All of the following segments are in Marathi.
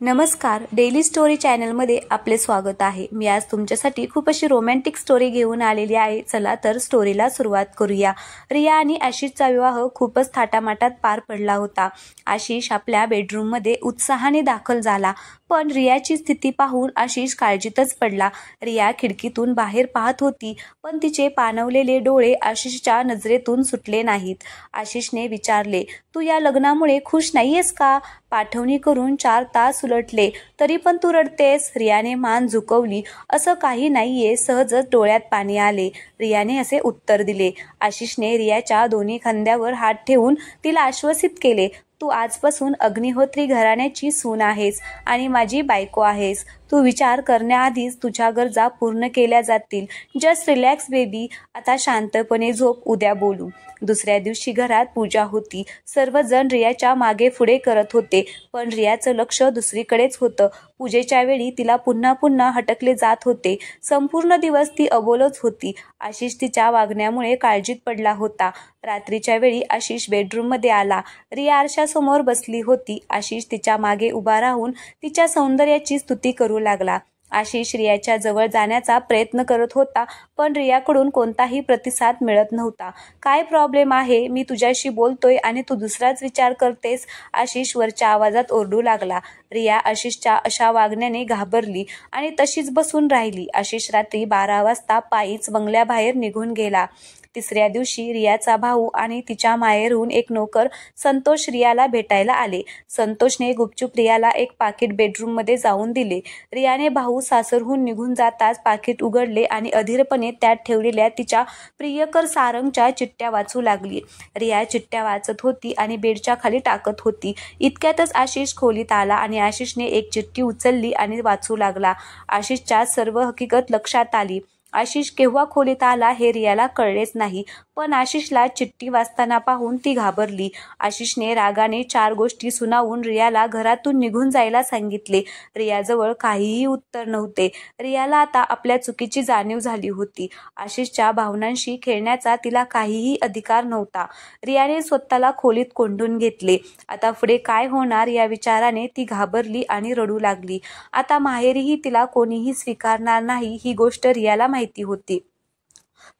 नमस्कार, डेली स्टोरी चॅनलमध्ये आपले स्वागत आहे। मी आज तुमच्यासाठी खूप अशी रोमॅन्टिक स्टोरी घेऊन आलेली आहे। चला तर स्टोरीला सुरुवात करूया। रिया आणि आशिषचा विवाह खूपच थाटामाटात पार पडला होता। आशिष आपल्या बेडरूममध्ये उत्साहाने दाखल झाला, पण रियाची स्थिती पाहून आशिष काळजीतच पडला। रिया खिडकीतून बाहेर पाहत होती, पण तिचे पाणवलेले डोळे आशिषच्या नजरेतून सुटले नाहीत। आशिषने विचारले, "तू या लग्नामुळे खुश नाहीयेस का? पाठवणी करून 4 तास उलटले तरी पण तू रडतेस?" रियाने मान झुकवली। "असं काही नाहीये, सहजच डोळ्यात पाणी आले", रियाने असे उत्तर दिले। आशिषने रियाच्या दोन्ही खांद्यावर हात ठेवून तिला आश्वासित केले, "तू आजपासून अग्निहोत्री घराण्याची सून आहेस आणि माझी बायको आहेस। तू विचार करण्याआधीच तुझ्या गरजा पूर्ण केल्या जातील। जस्ट रिलॅक्स बेबी, आता शांतपणे झोप, उद्या बोलू." दुसऱ्या दिवशी घरात पूजा होती। सर्वजण रियाच्या मागे पुढे करत होते, पण रियाचं लक्ष दुसरीकडेच होतं। पूजेच्या वेळी तिला पुन्हा पुन्हा हटकले जात होते। संपूर्ण दिवस ती अबोलच होती। आशिष तिच्या वागण्यामुळे काळजीत पडला होता। रात्रीच्या वेळी आशिष बेडरूममध्ये आला। रिया आरशासमोर बसली होती। आशिष तिच्या मागे उभा राहून तिच्या सौंदर्याची स्तुती करू लागला। आशिष रियाच्या जवळ जाण्याचा प्रयत्न करत होता, पण रियाकडून कोणताही प्रतिसाद मिळत नव्हता। "काय प्रॉब्लेम आहे? मी तुझ्याशी बोलतोय आणि तू दुसराच विचार करतेस", आशिष वरच्या आवाजात ओरडू लागला। रिया आशिषच्या अशा वागण्याने घाबरली आणि तशीच बसून राहिली। आशिष रात्री 12 वाजता पायीच बंगल्याबाहेर निघून गेला। तिसऱ्या दिवशी रियाचा भाऊ आणि तिच्या माहेरहून एक नोकर संतोष रियाला भेटायला आले। संतोषने गुपचूप रियाला एक पाकिट बेडरूममध्ये जाऊन दिले। रियाने भाऊ सासरहून निघून जाताच पाकिट उघडले आणि अधीरपणे त्यात ठेवलेल्या तिच्या प्रियकर सारंगच्या चिठ्ठ्या वाचू लागली। रिया चिठ्ठ्या वाचत होती आणि बेडच्या खाली टाकत होती। इतक्यातच आशिष खोलीत आला आणि आशिषने एक चिठ्ठी उचलली आणि वाचू लागला। आशिषच्या सर्व हकीकत लक्षात आली। आशिष केव्हा खोलीत आला हे रियाला कळलेच नाही, पण आशिषला चिठ्ठी वाचताना पाहून ती घाबरली। आशिषने रागाने 4 गोष्टी सुनावून रियाला घरातून निघून जायला सांगितले। रियाजवळ काहीही उत्तर नव्हते। रियाला आता आपल्या चुकीची जाणीव झाली होती। आशिषच्या भावनांशी खेळण्याचा तिला काहीही अधिकार नव्हता। रियाने स्वतःला खोलीत कोंडून घेतले। आता पुढे काय होणार या विचाराने ती घाबरली आणि रडू लागली। आता माहेरीही तिला कोणीही स्वीकारणार नाही ही गोष्ट रियाला माहिती होती।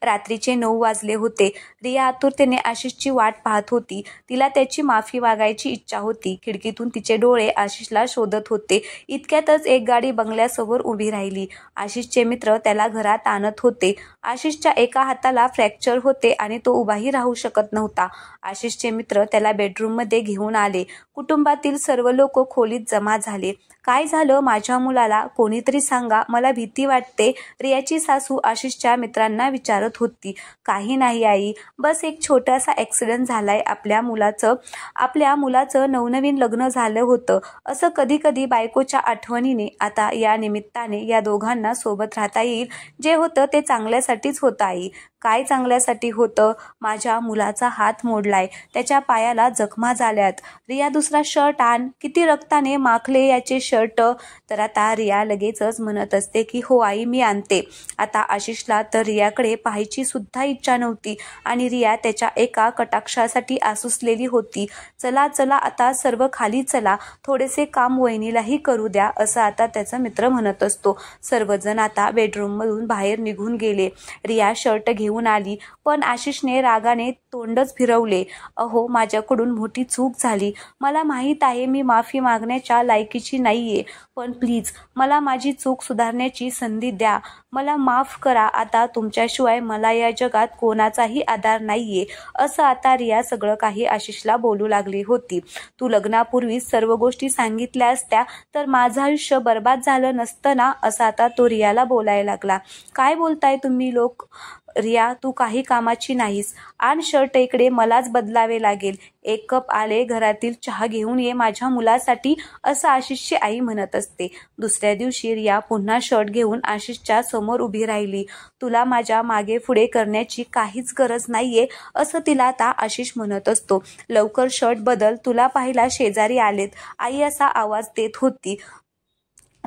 रात्रीचे 9 वाजले होते। रिया आतुरतेने आशिषची वाट पाहत होती। तिला त्याची माफी मागायची इच्छा होती। खिडकीतून तिचे डोळे आशिषला शोधत होते। इतक्यातच एक गाडी बंगल्यासमोर उभी राहिली। आशिषचे मित्र त्याला घरात आणत होते। आशिषच्या एका हाताला फ्रॅक्चर होते आणि तो उभाही राहू शकत नव्हता। आशिषचे मित्र त्याला बेडरूममध्ये घेऊन आले। कुटुंबातील सर्व लोक खोलीत जमा झाले। "काय झालं माझ्या मुलाला? कोणीतरी सांगा, मला भीती वाटते", रियाची सासू आशिषच्या मित्रांना विचारत होती। "काही नाही आई, बस एक छोटासा ॲक्सिडेंट झालाय। आपल्या मुलाचं नवनवीन लग्न झालं होतं। असं कधी कधी बायकोच्या आठवणीने आता या निमित्ताने या दोघांना सोबत राहता येईल। जे होतं ते चांगल्यासाठीच होतं आई." "काय चांगल्यासाठी होतं?" "माझ्या मुलाचा हात मोडलाय, त्याच्या पायाला जखमा झाल्यात." "रिया, दुसरा शर्ट आण." "किती रक्ताने माखले याचे शर्ट." तर आता रिया लगेचच म्हणत असते की "हो आई, मी आणते." आता आशिषला तर रियाकडे पाहायची सुद्धा इच्छा नव्हती आणि रिया त्याच्या एका कटाक्षासाठी आसुसलेली होती। "चला चला, आता सर्व खाली चला, थोडेसे काम वहिनीलाही करू द्या", असं आता त्याचा मित्र म्हणत असतो। सर्वजण आता बेडरूममधून बाहेर निघून गेले। रिया शर्ट घेऊन आली, पण आशिषने रागाने तोंडच फिरवले। "अहो, माझ्याकडून मोठी चूक झाली। मला माहीत आहे मी माफी मागण्याच्या लायकीची नाहीये, पण प्लीज मला माझी चूक सुधारण्याची संधी द्या। मला माफ करा। आता तुमच्याशिवाय मला या जगात कोणाचाही आधार नाहीये", असं आता रिया सगळं काही आशिषला बोलू लागली होती। "तू लग्नापूर्वीच सर्व गोष्टी सांगितल्या असत्या तर माझं आयुष्य बर्बाद झालं नसतं ना", असं आता तो रियाला बोलायला लागला। "काय बोलताय तुम्ही लोक? रिया, तू काही कामाची नाहीस। आण शर्ट इकडे, मलाच बदलावे लागेल। 1 कप आले घरातील चहा घेऊन ये माझ्या मुलासाठी", असं आशिषची आई म्हणत असते। दुसऱ्या दिवशी रिया पुन्हा शर्ट घेऊन आशिषच्या समोर उभी राहिली। "तुला माझ्या मागे पुढे करण्याची काहीच गरज नाहीये", असं तिला आता आशिष म्हणत असतो। "लवकर शर्ट बदल, तुला पाहायला शेजारी आलेत", आई असा आवाज देत होती।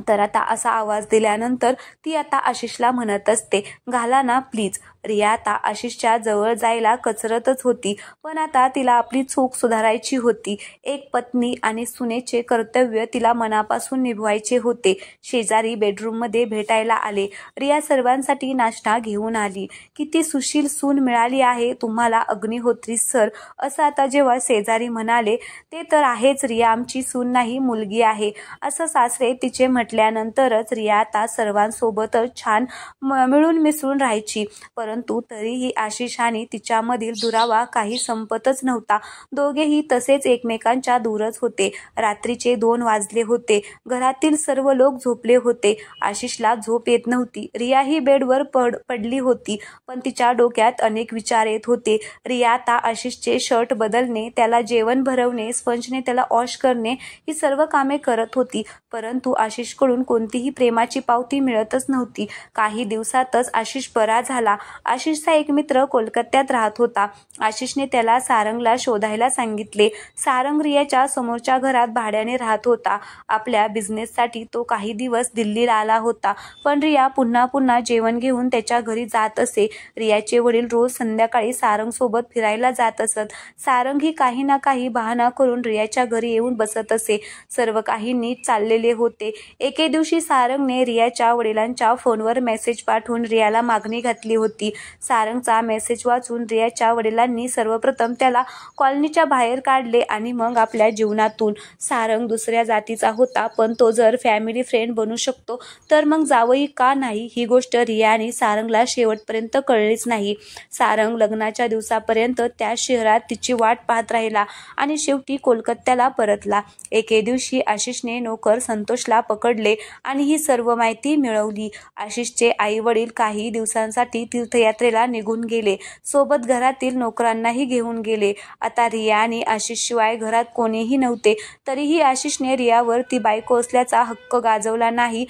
तर आता असा आवाज दिल्यानंतर ती आता आशिषला म्हणत असते, "घाला ना प्लीज." रिया आता आशिषच्या जवळ जायला कचरतच होती, पण आता तिला आपली चूक सुधारायची होती. एक पत्नी आणि सुनेचे कर्तव्य तिला मनापासून निभवायचे होते. शेजारी बेडरूममध्ये भेटायला आले. रिया सर्वांसाठी नाश्ता घेऊन आली. किती सुशील सून मिळाली आहे तुम्हाला अग्निहोत्री सर, असं आता जेव्हा शेजारी म्हणाले. ते तर आहेच, रिया आमची सून नाही मुलगी आहे, असं सासरे तिचे म्हटल्यानंतरच रिया आता सर्वांसोबतच छान मिळून मिसळून राहायची. परंतु तरीही आशिष आणि तिच्यामधील दुरावा काही संपतच नव्हता. दोघेही तसेच एकमेकांच्या दूरच होते. रात्रीचे 2 वाजले होते. घरातील सर्व लोक झोपले होते. आशिषला झोप येत नव्हती. रियाही बेडवर पडली होती, पण तिच्या डोक्यात अनेक विचार येत होते. रिया आता आशिषचे शर्ट बदलणे, त्याला जेवण भरवणे, स्पंजने त्याला वॉश करणे ही सर्व कामे करत होती. परंतु आशिषकडून कोणतीही प्रेमाची पावती मिळतच नव्हती. काही दिवसातच आशिष बरा झाला. आशिषचा एक मित्र कोलकात्यात राहत होता. आशिषने त्याला सारंगला शोधायला सांगितले. सारंग रियाच्या समोरच्या घरात भाड्याने राहत होता. आपल्या बिझनेससाठी तो काही दिवस दिल्लीला आला होता, पण रिया पुन्हा पुन्हा जेवण घेऊन त्याच्या घरी जात असे. रियाचे वडील रोज संध्याकाळी सारंग सोबत फिरायला जात असत. सारंग ही काही ना काही बहाणा करून रियाच्या घरी येऊन बसत असे. सर्व काही नीट चाललेले होते. एके दिवशी सारंगने रियाच्या वडिलांच्या फोनवर मेसेज पाठवून रियाला मागणी घातली होती. सारंगचा मेसेज वाचून रियाच्या वडिलांनी सर्वप्रथम त्याला कॉलनीच्या बाहेर काढले आणि मग आपल्या जीवनातून. सारंग दुसऱ्या जातीचा होता, पण तो जर फॅमिली फ्रेंड बनू शकतो तर मग जावई का नाही, ही गोष्ट रिया आणि सारंगला शेवटपर्यंत कळलीच नाही. सारंग लग्नाच्या दिवसापर्यंत त्या शहरात तिची वाट पाहत राहिला आणि शेवटी कोलकात्याला परतला. एके दिवशी आशिषने नोकर संतोषला पकडले आणि ही सर्व माहिती मिळवली. आशिषचे आई वडील काही दिवसांसाठी तीर्थयात्रेला निघून गेले. सोबत घरातील नोकरांनाही घेऊन गेले. आता रिया आणि आशिष शिवाय घरात कोणीही नव्हते. तरीही आशिषने रियावर ती बायको असल्याचा हक्क गाजवला नाही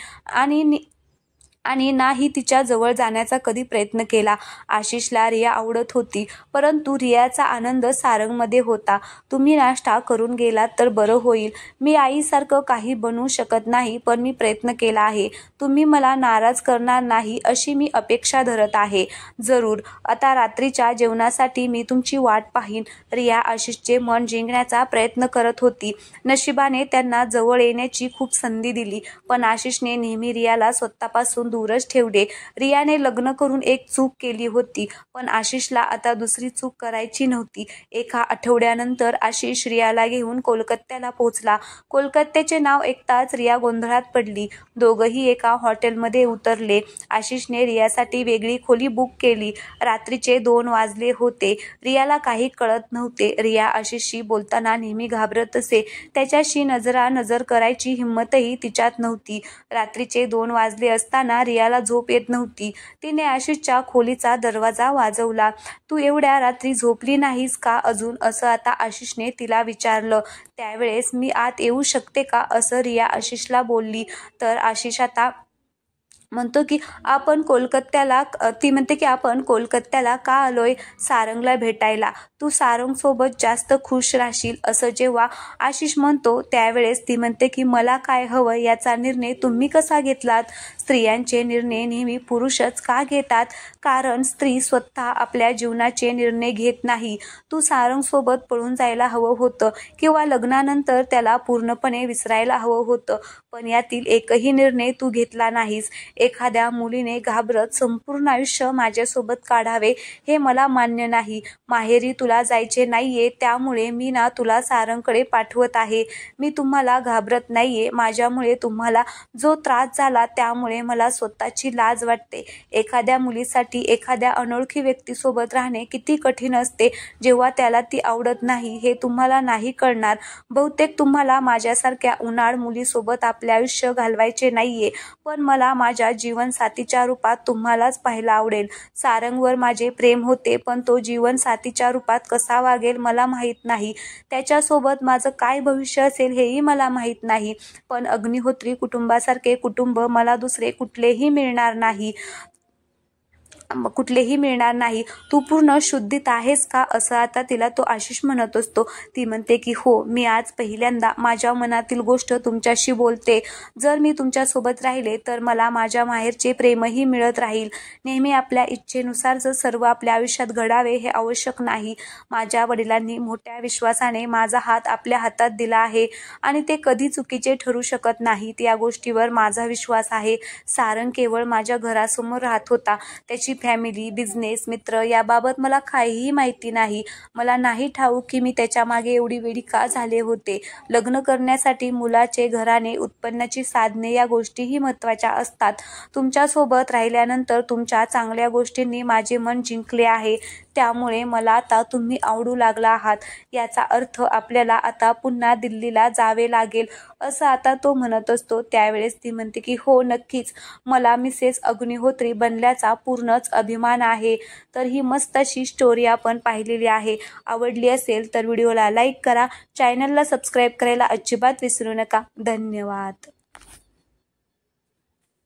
आणि नाही तिच्या जवळ जाण्याचा कधी प्रयत्न केला. आशिषला रिया आवडत होती, परंतु रियाचा आनंद सारंगमध्ये होता. तुम्ही नाश्ता करून गेलात तर बरं होईल. मी आईसारखं काही बनवू शकत नाही, पण मी प्रयत्न केला आहे. तुम्ही मला नाराज करणार नाही अशी मी अपेक्षा धरत आहे. जरूर. आता रात्रीच्या जेवणासाठी मी तुमची वाट पाहीन. रिया आशिषचे मन जिंकण्याचा प्रयत्न करत होती. नशिबाने त्यांना जवळ येण्याची खूप संधी दिली, पण आशिषने नेहमी रियाला स्वतःपासून दूरच ठेवले. रियाने लग्न करून एक चूक केली होती, पण आशिषला आता दुसरी चूक करायची नव्हती. एका आठवड्यानंतर आशिष रियाला घेऊन कोलकात्याला पोहोचला. कोलकात्याचे नाव ऐकताच रिया गोंधळात पडली. दोघंही एका हॉटेलमध्ये उतरले. आशिषने रियासाठी वेगळी खोली बुक केली. रात्रीचे 2 वाजले होते. रियाला काही कळत नव्हते. रिया आशिषशी बोलताना नेहमी घाबरत असे. त्याच्याशी नजरानजर करायची हिंमतही तिच्यात नव्हती. रात्रीचे 2 वाजले असताना रियाला झोप येत नव्हती. तिने आशिषच्या खोलीचा दरवाजा वाजवला. तू एवढ्या रात्री झोपली नाहीस का अजून, असं आता आशिषने तिला विचारलं. त्यावेळेस मी आत येऊ शकते का, असं रिया आशिषला बोलली. तर आशिष आता म्हणतो की ती म्हणते की आपण कोलकात्याला का आलोय, सारंगला भेटायला. तू सारंग सोबत जास्त खुश राहशील, असं जेव्हा आशिष म्हणतो त्यावेळेस ती म्हणते की मला काय हवं याचा निर्णय तुम्ही कसा घेतलात. स्त्रियांचे निर्णय नेहमी पुरुषच का घेतात, कारण स्त्री स्वतः आपल्या जीवनाचे निर्णय घेत नाही. तू सारंग सोबत पळून जायला हवं होतं किंवा लग्नानंतर त्याला पूर्णपणे विसरायला हवं होतं, पण यातील एकही निर्णय तू घेतला नाहीस. एखाद्या मुलीने घाबरत संपूर्ण आयुष्य माझ्यासोबत काढावे हे मला मान्य नाही. माहेरी तुला जायचे नाहीये, त्यामुळे मी ना तुला सारंगकडे पाठवत आहे. मी तुम्हाला घाबरत नाहीये. माझ्यामुळे तुम्हाला जो त्रास झाला त्यामुळे मला स्वतःची लाज वाटते. एखाद्या मुलीसाठी एखाद्या अनोळखी व्यक्तीसोबत राहणे किती कठीण असते जेव्हा त्याला ती आवडत नाही, हे तुम्हाला नाही कळणार. बहुतेक तुम्हाला माझ्यासारख्या उन्हाळ मुलीसोबत आपले आयुष्य घालवायचे नाहीये, पण मला माझ्या जीवनसाथीच्या रूपात तुम्हालाच पाहायला आवडेल. सारंगवर माझे प्रेम होते, पण तो जीवनसाथीच्या रूपात कसा वागेल मला माहीत नाही. त्याच्यासोबत माझं काय भविष्य असेल हेही मला माहीत नाही. पण अग्निहोत्री कुटुंबासारखे कुटुंब मला दुसरे कुठलेही मिळणार नाही. कुठलेही मिळणार नाही, तू पूर्ण शुद्धीत आहेस का, असं आता तिला तो आशिष म्हणत असतो. ती म्हणते की हो, मी आज पहिल्यांदा माझ्या मनातील गोष्ट तुमच्याशी बोलते. जर मी तुमच्यासोबत राहिले तर मला माझ्या माहेरचे प्रेमही मिळत राहील. नेहमी आपल्या इच्छेनुसार जर सर्व आपल्या आयुष्यात घडावे हे आवश्यक नाही. माझ्या वडिलांनी मोठ्या विश्वासाने माझा हात आपल्या हातात दिला आहे आणि ते कधी चुकीचे ठरू शकत नाहीत, या गोष्टीवर माझा विश्वास आहे. सारंग केवळ माझ्या घरासमोर राहत होता. त्याची फॅमिली, बिझनेस, मित्र याबाबत मला काहीही माहिती नाही. मला नाही ठाऊक की मी त्याच्या मागे एवढी वेडी का झाले होते. लग्न करण्यासाठी मुलाचे घराणे, उत्पन्नाची साधने या गोष्टीही महत्त्वाच्या असतात. तुमच्यासोबत राहिल्यानंतर तुमच्या चांगल्या गोष्टींनी माझे मन जिंकले आहे, त्यामुळे मला आता तुम्ही आवडू लागला आहात. याचा अर्थ आपल्याला आता पुन्हा दिल्लीला जावे लागेल, असं आता तो म्हणत असतो. त्यावेळेस ती म्हणते की हो नक्कीच, मला मिसेस अग्निहोत्री बनल्याचा पूर्णच अभिमान आहे. तर ही मस्त अशी स्टोरी आपण पाहिलेली आहे. आवडली असेल तर व्हिडिओला लाईक करा, चॅनलला सबस्क्राईब करायला अजिबात विसरू नका. धन्यवाद.